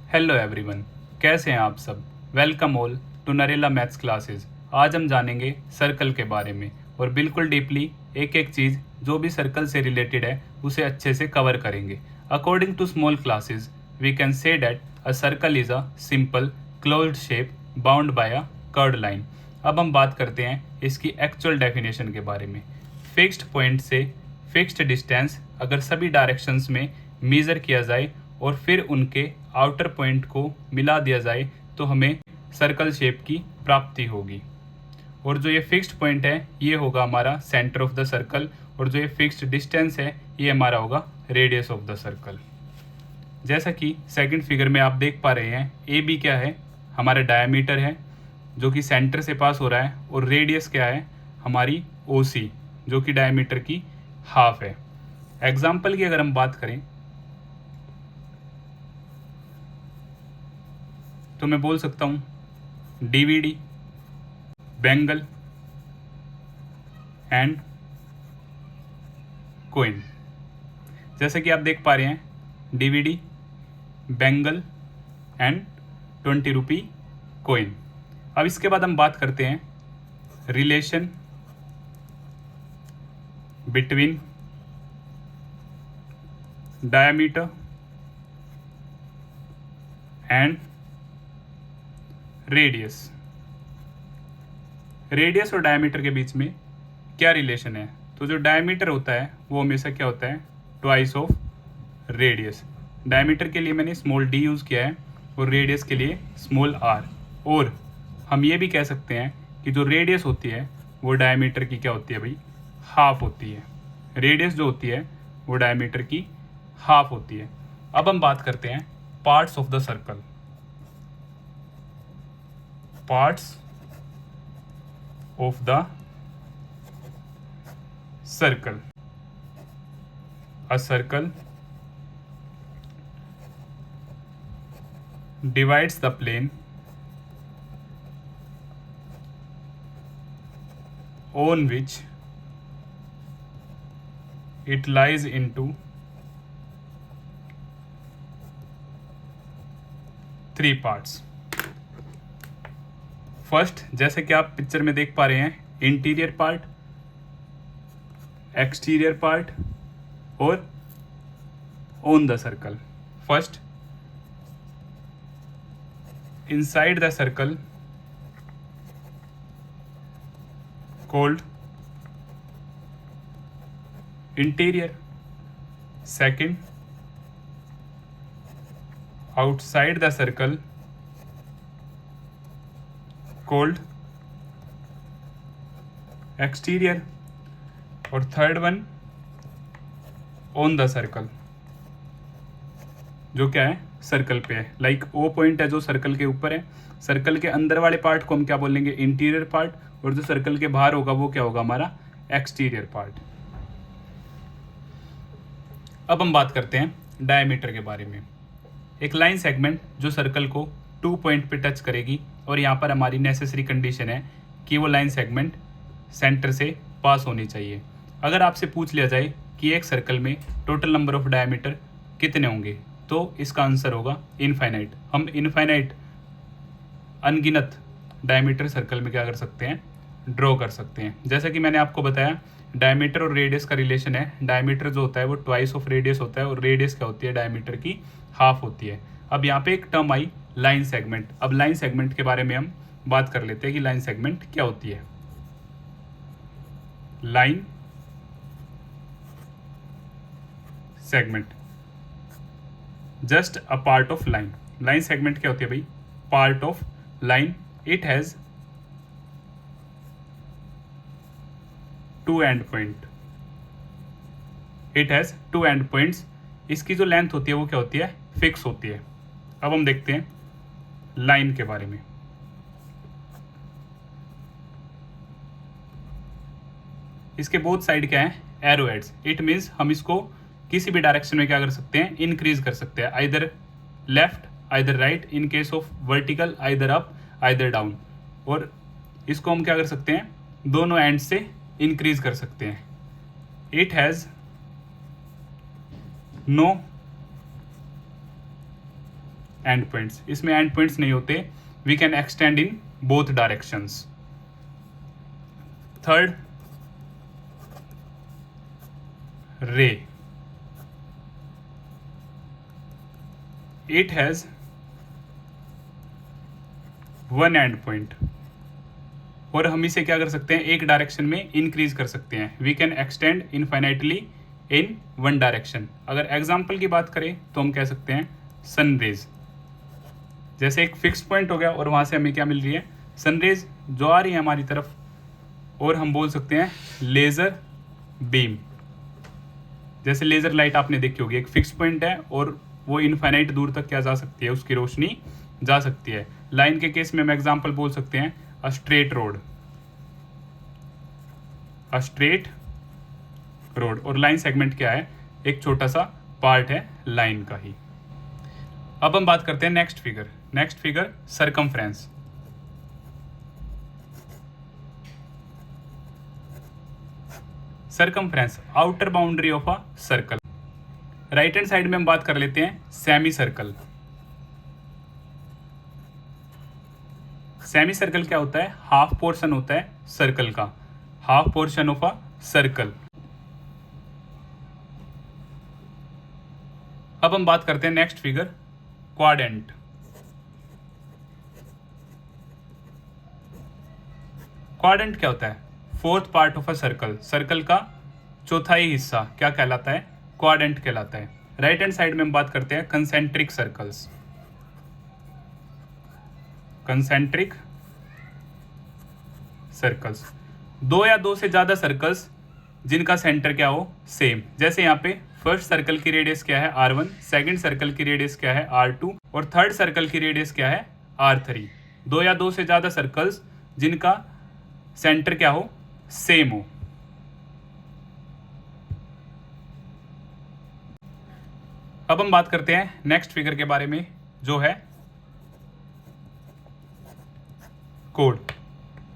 Hello everyone, कैसे हैं आप सब। Welcome all to Narela maths classes. आज हम जानेंगे सर्कल के बारे में और बिल्कुल डीपली एक एक चीज़ जो भी सर्कल से रिलेटेड है उसे अच्छे से कवर करेंगे। According to small classes we can say that a circle is a simple closed shape bound by a curved line. अब हम बात करते हैं इसकी एक्चुअल डेफिनेशन के बारे में। फिक्स्ड पॉइंट से फिक्स्ड डिस्टेंस अगर सभी डायरेक्शंस में मेज़र किया जाए और फिर उनके आउटर पॉइंट को मिला दिया जाए तो हमें सर्कल शेप की प्राप्ति होगी। और जो ये फिक्स्ड पॉइंट है ये होगा हमारा सेंटर ऑफ द सर्कल और जो ये फिक्स्ड डिस्टेंस है ये हमारा होगा रेडियस ऑफ द सर्कल। जैसा कि सेकंड फिगर में आप देख पा रहे हैं, ए बी क्या है, हमारा डायमीटर है जो कि सेंटर से पास हो रहा है, और रेडियस क्या है, हमारी ओ सी जो कि डायमीटर की हाफ है। एग्जाम्पल की अगर हम बात करें तो मैं बोल सकता हूँ डीवीडी, बेंगल एंड कोइन। जैसे कि आप देख पा रहे हैं DVD, Bengal and 20 rupee coin. अब इसके बाद हम बात करते हैं relation between diameter and radius. Radius और डायमीटर के बीच में क्या रिलेशन है? तो जो डायमीटर होता है वो हमेशा क्या होता है, ट्वाइस ऑफ रेडियस। डायमीटर के लिए मैंने स्मॉल डी यूज़ किया है और रेडियस के लिए स्मॉल आर। और हम ये भी कह सकते हैं कि जो रेडियस होती है वो डायमीटर की क्या होती है भाई, हाफ होती है। रेडियस जो होती है वो डायमीटर की हाफ होती है। अब हम बात करते हैं parts of the circle. Parts of the circle. A circle divides the plane on which it lies into three parts. First, जैसे कि आप पिक्चर में देख पा रहे हैं, इंटीरियर पार्ट, एक्सटीरियर पार्ट और on the circle. First, inside the circle called interior. Second, outside the circle called exterior. और third one, on the circle, जो क्या है, सर्कल पे है। लाइक ओ पॉइंट है जो सर्कल के ऊपर है, सर्कल के अंदर वाले पार्ट को हम क्या बोलेंगे, इंटीरियर पार्ट, और जो सर्कल के बाहर होगा वो क्या होगा, हमारा एक्सटीरियर पार्ट। अब हम बात करते हैं डायमीटर के बारे में। एक लाइन सेगमेंट जो सर्कल को 2 पॉइंट पे टच करेगी, और यहाँ पर हमारी नेसेसरी कंडीशन है कि वो लाइन सेगमेंट सेंटर से पास होनी चाहिए। अगर आपसे पूछ लिया जाए कि एक सर्कल में टोटल नंबर ऑफ डायमीटर कितने होंगे, तो इसका आंसर होगा इनफाइनाइट। हम इनफाइनाइट अनगिनत डायमीटर सर्कल में क्या कर सकते हैं, ड्रॉ कर सकते हैं। जैसा कि मैंने आपको बताया, डायमीटर और रेडियस का रिलेशन है। डायमीटर जो होता है वो ट्वाइस ऑफ रेडियस होता है, और रेडियस क्या होती है, डायमीटर की हाफ होती है। अब यहाँ पे एक टर्म आई लाइन सेगमेंट। अब लाइन सेगमेंट के बारे में हम बात कर लेते हैं कि लाइन सेगमेंट क्या होती है। Line segment just a part of line. Line segment क्या होती है भाई, part of line. It has 2 and point. It has 2 and points. इसकी जो लेंथ होती है वो क्या होती है, फिक्स होती है। अब हम देखते हैं लाइन के बारे में। इसके बोथ साइड क्या है, एरो हेड्स। इट मीन्स हम इसको किसी भी डायरेक्शन में क्या कर सकते हैं, इंक्रीज कर सकते हैं, either left either right, in case of vertical either up either down. और इसको हम क्या कर सकते हैं, दोनों एंड से इंक्रीज कर सकते हैं। It has no end points, इसमें एंड पॉइंट्स नहीं होते, we can extend in both directions. Third, ray, it has one end point, और हम इसे क्या कर सकते हैं, एक डायरेक्शन में इंक्रीज कर सकते हैं, we can extend infinitely in one direction. अगर एग्जाम्पल की बात करें तो हम कह सकते हैं सनरेज, जैसे एक फिक्स पॉइंट हो गया और वहाँ से हमें क्या मिल रही है, सनरेज जो आ रही है हमारी तरफ, और हम बोल सकते हैं लेज़र बीम। जैसे लेज़र लाइट आपने देखी होगी, एक फिक्स पॉइंट है और वो इनफाइनाइट दूर तक क्या जा सकती है, उसकी रोशनी जा सकती है। लाइन के केस में हम एग्जाम्पल बोल सकते हैं a straight road, a straight road, और लाइन सेगमेंट क्या है, एक छोटा सा पार्ट है लाइन का ही। अब हम बात करते हैं next figure. Next figure circumference. Circumference, outer boundary of a circle. Right hand side में हम बात कर लेते हैं सेमी सर्कल। सेमी सर्कल क्या होता है, हाफ पोर्शन होता है सर्कल का, half portion of a circle. अब हम बात करते हैं नेक्स्ट फिगर क्वाड्रेंट। क्वाड्रेंट क्या होता है, fourth part of a circle, circle का चौथाई हिस्सा क्या कहलाता है, क्वाड्रेंट कहलाता है। राइट हैंड साइड में हम बात करते हैं कंसेंट्रिक सर्कल्स। कंसेंट्रिक सर्कल्स, दो या दो से ज्यादा सर्कल्स जिनका सेंटर क्या हो, सेम। जैसे यहाँ पे फर्स्ट सर्कल की रेडियस क्या है r1, सेकंड सर्कल की रेडियस क्या है r2, और थर्ड सर्कल की रेडियस क्या है r3। दो या दो से ज्यादा सर्कल्स जिनका सेंटर क्या हो, सेम हो। अब हम बात करते हैं नेक्स्ट फिगर के बारे में, जो है कोड।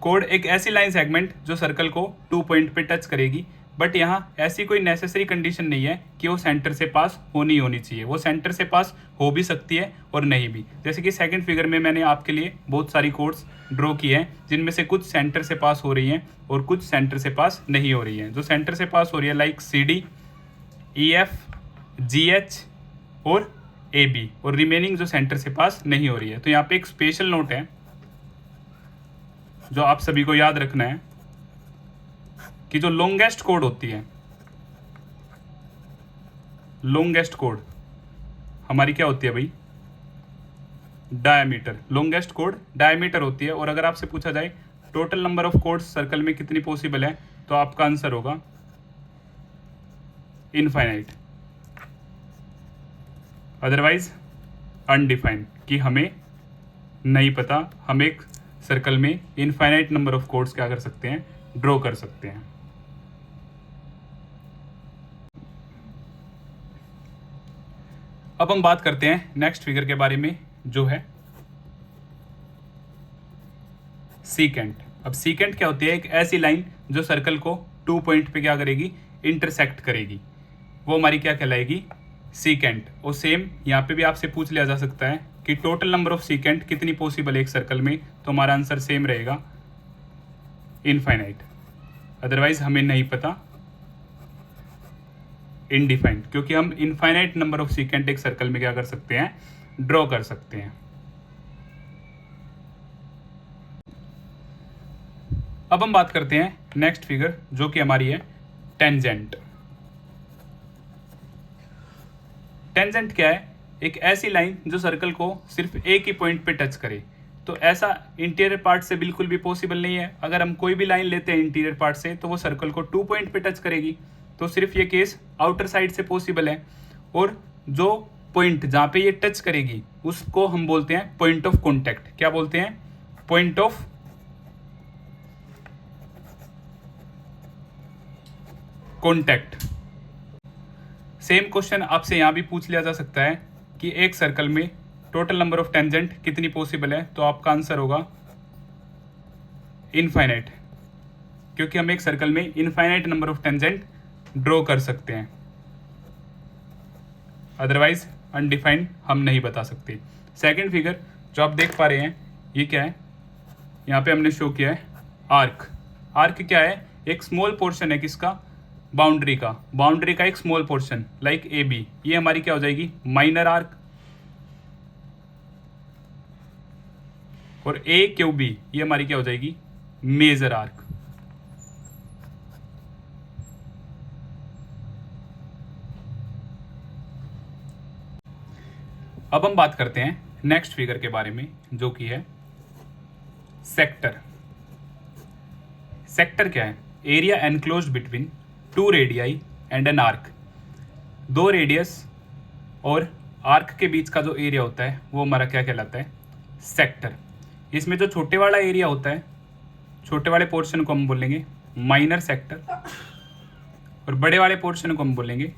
कोड एक ऐसी लाइन सेगमेंट जो सर्कल को 2 पॉइंट पे टच करेगी, बट यहाँ ऐसी कोई नेसेसरी कंडीशन नहीं है कि वो सेंटर से पास होनी चाहिए, वो सेंटर से पास हो भी सकती है और नहीं भी। जैसे कि सेकंड फिगर में मैंने आपके लिए बहुत सारी कोड्स ड्रॉ की हैं, जिनमें से कुछ सेंटर से पास हो रही हैं और कुछ सेंटर से पास नहीं हो रही हैं। जो सेंटर से पास हो रही है लाइक CD, EF, GH और AB, और रिमेनिंग जो सेंटर से पास नहीं हो रही है। तो यहाँ पे एक स्पेशल नोट है जो आप सभी को याद रखना है, कि जो लॉन्गेस्ट कोड होती है, लॉन्गेस्ट कोड हमारी क्या होती है भाई, डायमीटर। लॉन्गेस्ट कोड डायमीटर होती है। और अगर आपसे पूछा जाए total number of codes circle में कितनी पॉसिबल है, तो आपका आंसर होगा इनफाइनाइट, अदरवाइज अनडिफाइंड, कि हमें नहीं पता। हम एक सर्कल में इनफाइनाइट नंबर ऑफ कोड्स क्या कर सकते हैं, ड्रॉ कर सकते हैं। अब हम बात करते हैं नेक्स्ट फिगर के बारे में, जो है सीकेंट। अब सीकेंट क्या होती है, एक ऐसी लाइन जो सर्कल को 2 पॉइंट पे क्या करेगी, इंटरसेक्ट करेगी, वो हमारी क्या कहलाएगी, सीकेंट। और सेम यहाँ पे भी आपसे पूछ लिया जा सकता है कि टोटल नंबर ऑफ सीकेंट कितनी पॉसिबल है एक सर्कल में, तो हमारा आंसर सेम रहेगा इनफाइनाइट, अदरवाइज हमें नहीं पता, इनडिफाइंड, क्योंकि हम इनफाइनाइट नंबर ऑफ सीकेंट एक सर्कल में क्या कर सकते हैं, ड्रॉ कर सकते हैं। अब हम बात करते हैं नेक्स्ट फिगर, जो कि हमारी है टेंजेंट। टेंजेंट क्या है, एक ऐसी लाइन जो सर्कल को सिर्फ एक ही पॉइंट पे टच करे। तो ऐसा इंटीरियर पार्ट से बिल्कुल भी पॉसिबल नहीं है। अगर हम कोई भी लाइन लेते हैं इंटीरियर पार्ट से, तो वो सर्कल को 2 पॉइंट पे टच करेगी। तो सिर्फ ये केस आउटर साइड से पॉसिबल है, और जो पॉइंट जहाँ पे ये टच करेगी उसको हम बोलते हैं पॉइंट ऑफ कॉन्टैक्ट। क्या बोलते हैं, point of contact. Same question आपसे यहाँ भी पूछ लिया जा सकता है कि एक सर्कल में टोटल नंबर ऑफ टेंजेंट कितनी पॉसिबल है, तो आपका आंसर होगा इनफाइनाइट, क्योंकि हम एक सर्कल में infinite number of tangent draw कर सकते हैं, अदरवाइज अनडिफाइंड हम नहीं बता सकते। सेकंड फिगर जो आप देख पा रहे हैं ये क्या है, यहाँ पे हमने शो किया है आर्क। आर्क क्या है, एक स्मॉल पोर्शन है किसका, बाउंड्री का एक small portion like A B, ये हमारी क्या हो जाएगी माइनर आर्क। और ए क्यू बी ये हमारी क्या हो जाएगी मेजर आर्क। अब हम बात करते हैं नेक्स्ट फिगर के बारे में जो कि है सेक्टर। सेक्टर क्या है, area enclosed between two radii and an arc. दो रेडियस और आर्क के बीच का जो एरिया होता है वो हमारा क्या कहलाता है सेक्टर। इसमें जो छोटे वाला एरिया होता है, छोटे वाले पोर्शन को हम बोलेंगे माइनर सेक्टर और बड़े वाले पोर्शन को हम बोलेंगे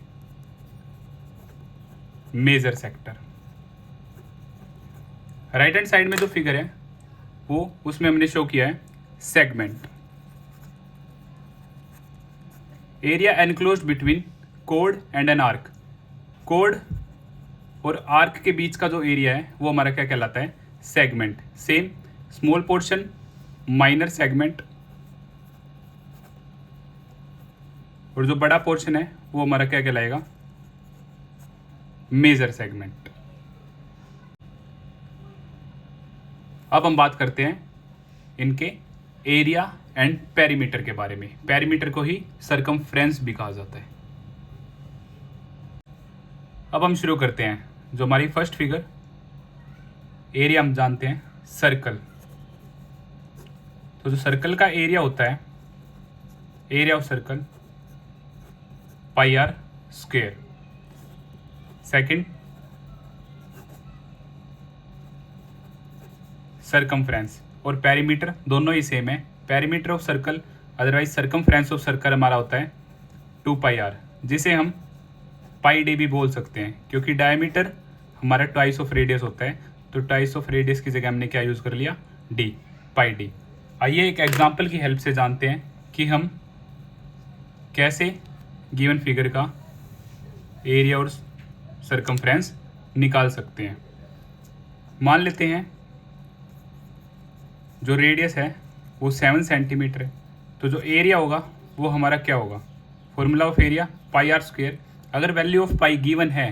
major sector. Right hand side में जो फिगर है वो उसमें हमने शो किया है segment. Area enclosed between code and an arc. Code और आर्क के बीच का जो एरिया है वो हमारा क्या कहलाता है segment. Same small portion minor segment और जो बड़ा पोर्शन है वो हमारा क्या कहलाएगा मेजर सेगमेंट। अब हम बात करते हैं इनके एरिया एंड पेरीमीटर के बारे में। पेरीमीटर को ही सरकमफ्रेंस भी कहा जाता है। अब हम शुरू करते हैं जो हमारी फर्स्ट फिगर, एरिया हम जानते हैं सर्कल। तो जो सर्कल का एरिया होता है, area of circle pi r square. Second circumference और पेरीमीटर दोनों ही सेम है। Perimeter of circle otherwise circumference of circle हमारा होता है 2 पाई आर, जिसे हम पाई डी भी बोल सकते हैं क्योंकि डायमीटर हमारा ट्वाइस ऑफ रेडियस होता है। तो ट्वाइस ऑफ रेडियस की जगह हमने क्या यूज़ कर लिया डी, पाई डी। आइए एक एग्जांपल की हेल्प से जानते हैं कि हम कैसे गिवन फिगर का एरिया और सरकमफ्रेंस निकाल सकते हैं। मान लेते हैं जो रेडियस है वो 7 सेंटीमीटर है, तो जो एरिया होगा वो हमारा क्या होगा, formula of area pi r square. अगर वैल्यू ऑफ पाई गिवन है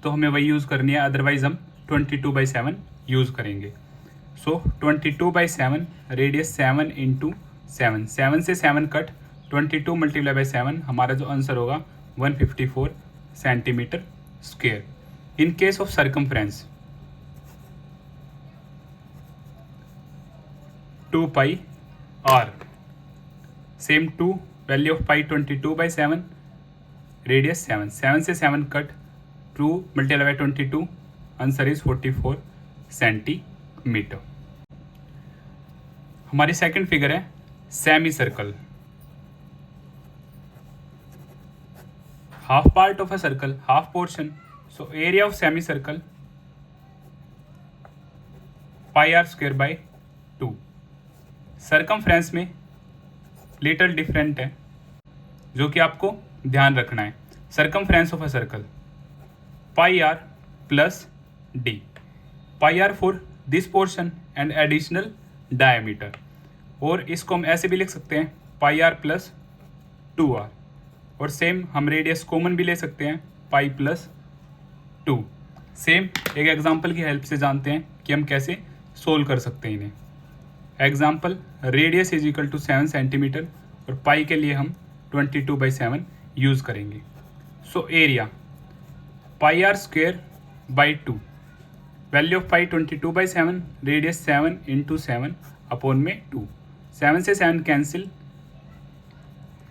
तो हमें वही यूज़ करनी है, अदरवाइज हम 22/7 यूज़ करेंगे। सो 22/7 रेडियस 7 इंटू 7, 7 से 7 कट 22 मल्टीप्लाई बाई 7, हमारा जो आंसर होगा 154 centimetre square. In case of circumference 2 pi r, same 2 value of pi 22/7 radius 7, 7 से 7 cut 2 multiply by 22, answer is 44 centimetre. हमारी सेकंड फिगर है semi circle. Half part of a circle, half portion, so area of semi circle pi r square by 2। Circumference में little different है जो कि आपको ध्यान रखना है। Circumference of a circle pi r plus D, pi r for this portion and additional diameter. और इसको हम ऐसे भी लिख सकते हैं पाई आर प्लस 2r, और सेम हम रेडियस कॉमन भी ले सकते हैं पाई प्लस 2। सेम एक एग्जांपल की हेल्प से जानते हैं कि हम कैसे सोल्व कर सकते हैं इन्हें। Example, radius is equal to 7 centimetre और पाई के लिए हम 22/7 यूज़ करेंगे। So area pi r square by 2, value of pi 22/7, radius 7 into 7 upon में 2, 7 से 7 कैंसिल,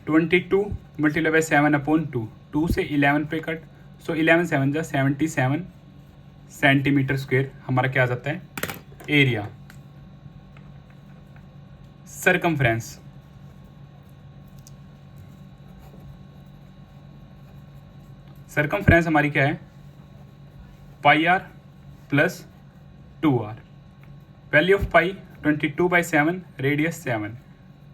22 मल्टीप्लाई बाई 7 अपॉन 2, 2 से 11 पे कट, सो 11 7 जा 77 सेंटीमीटर स्क्वायर हमारा क्या आ जाता है एरिया। सरकमफ्रेंस सरकमफ्रेंस हमारी क्या है pi r plus 2r, value of pi 22/7, radius 7,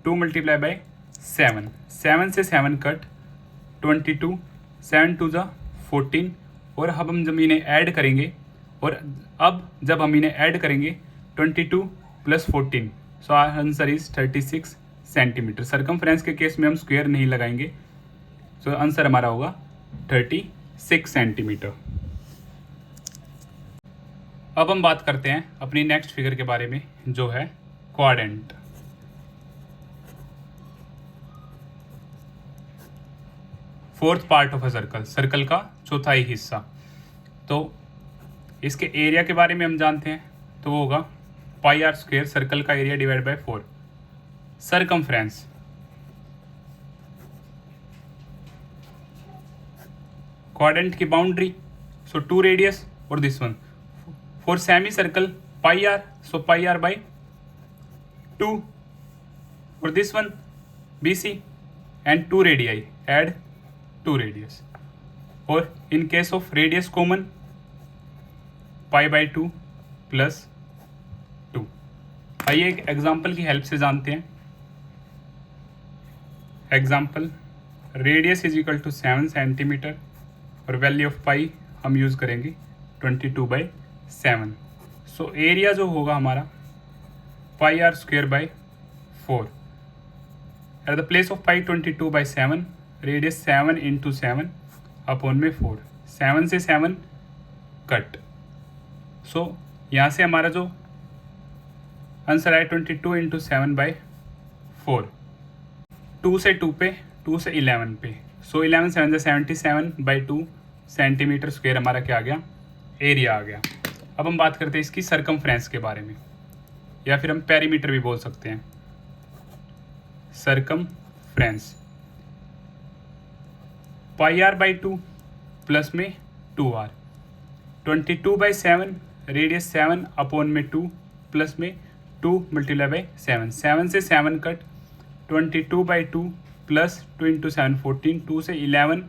2 multiply by 7, 7 से 7 कट 22, 7 2 जा 14, और अब हम जब इन्हें ऐड करेंगे, और अब जब हम इन्हें ऐड करेंगे 22 + 14, so answer is 36 centimetre. Circumference के केस में हम स्क्वायर नहीं लगाएंगे, सो आंसर हमारा होगा 36 सेंटीमीटर। अब हम बात करते हैं अपनी नेक्स्ट फिगर के बारे में, जो है quadrant. Fourth part of a circle, circle का चौथाई हिस्सा। तो इसके एरिया के बारे में हम जानते हैं, तो वो होगा πr², सर्कल का area divide by 4। Circumference, quadrant की बाउंड्री, सो 2 रेडियस और this one. For semi circle πr, so πr by 2 और this one BC and 2 radii, add 2 radius। और in case of radius common π/2 + 2। आइए एक एग्जाम्पल की help से जानते हैं। Example, radius is equal to 7 centimetre और वैल्यू ऑफ पाई हम यूज़ करेंगे 22/7। सो एरिया जो होगा हमारा πr² / 4। At the place of pi 22/7, radius 7 × 7 upon में 4, 7 से 7 कट। सो यहाँ से हमारा जो आंसर आए 22 × 7/4। 2 से 2 पे, 2 से 11 पे, सो 11 7 77/2 सेंटीमीटर स्क्वायर हमारा क्या आ गया, एरिया आ गया। अब हम बात करते हैं इसकी सरकमफ्रेंस के बारे में, या फिर हम पेरीमीटर भी बोल सकते हैं। सरकमफ्रेंस πr/2 प्लस में 2r, 22/7, रेडियस 7 अपॉन में 2 प्लस में 2 × 7, 7 से 7 कट, 22/2 प्लस 2 × 7 14, 2 से 11,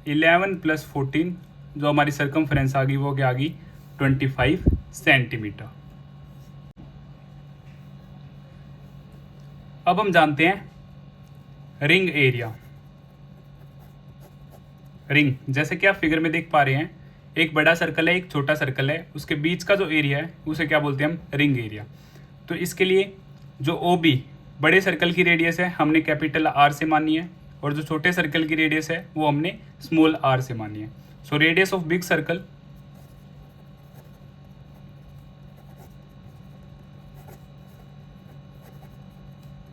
11 + 14, जो हमारी सरकमफ्रेंस आ गई वो क्या आ गई 25 सेंटीमीटर। अब हम जानते हैं रिंग एरिया। रिंग, जैसे कि आप फिगर में देख पा रहे हैं, एक बड़ा सर्कल है, एक छोटा सर्कल है, उसके बीच का जो एरिया है उसे क्या बोलते हैं हम, रिंग एरिया। तो इसके लिए जो OB बड़े सर्कल की रेडियस है हमने कैपिटल R से मानी है, और जो छोटे सर्कल की रेडियस है वो हमने स्मॉल r से मानी है। So radius of big circle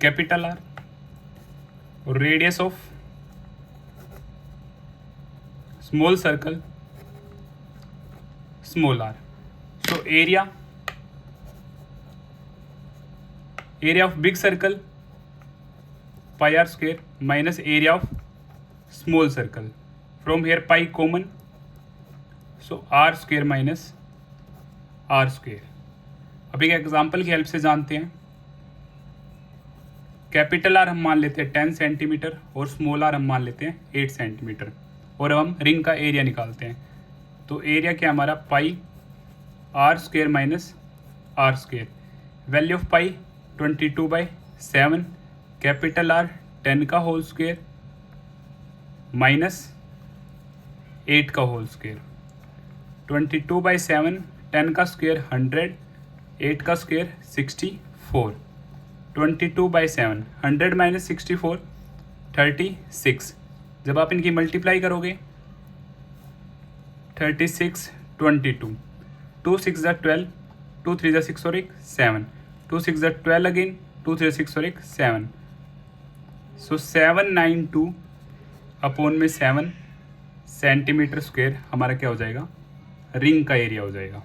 capital R और radius of small circle small r। So area of big circle πr² minus area of small circle, from here pi common, so r² minus r²। अब एक example की help से जानते हैं। Capital R हम मान लेते हैं 10 सेंटीमीटर और स्मॉल r हम मान लेते हैं 8 सेंटीमीटर, और अब हम रिंग का एरिया निकालते हैं। तो एरिया क्या हमारा πr² minus r², value of pi 22/7, capital R 10 का होल स्क्वायर माइनस 8 का होल स्क्वायर, 22/7, 10 का स्क्वायर 100, 8 का स्क्वायर 64, 22/7, 100 - 64 36। जब आप इनकी मल्टीप्लाई करोगे 36 22, 2 6 12, 2 3 6 और 1 7, 2 6 12 अगेन, 2 3 6 और 1 7, सो 792 अपॉन में 7 सेंटीमीटर स्क्वायर हमारा क्या हो जाएगा, रिंग का एरिया हो जाएगा।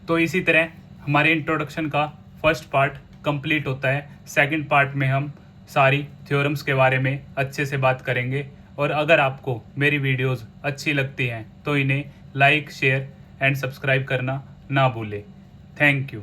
तो इसी तरह हमारे इंट्रोडक्शन का फर्स्ट पार्ट कंप्लीट होता है। सेकंड पार्ट में हम सारी थ्योरम्स के बारे में अच्छे से बात करेंगे, और अगर आपको मेरी वीडियोस अच्छी लगती हैं तो इन्हें लाइक, शेयर एंड सब्सक्राइब करना ना भूलें। Thank you.